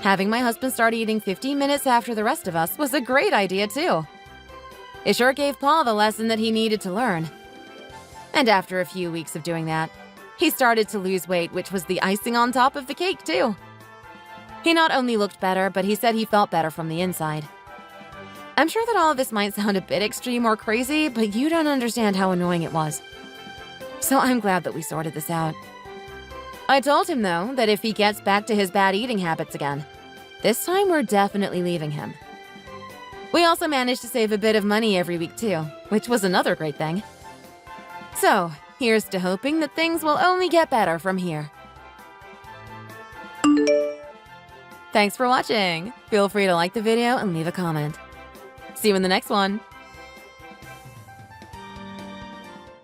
Having my husband start eating 15 minutes after the rest of us was a great idea too. It sure gave Paul the lesson that he needed to learn. And after a few weeks of doing that, he started to lose weight, which was the icing on top of the cake too. He not only looked better, but he said he felt better from the inside. I'm sure that all of this might sound a bit extreme or crazy, but you don't understand how annoying it was. So I'm glad that we sorted this out. I told him, though, that if he gets back to his bad eating habits again, this time we're definitely leaving him. We also managed to save a bit of money every week too, which was another great thing. So, here's to hoping that things will only get better from here. Thanks for watching. Feel free to like the video and leave a comment. See you in the next one.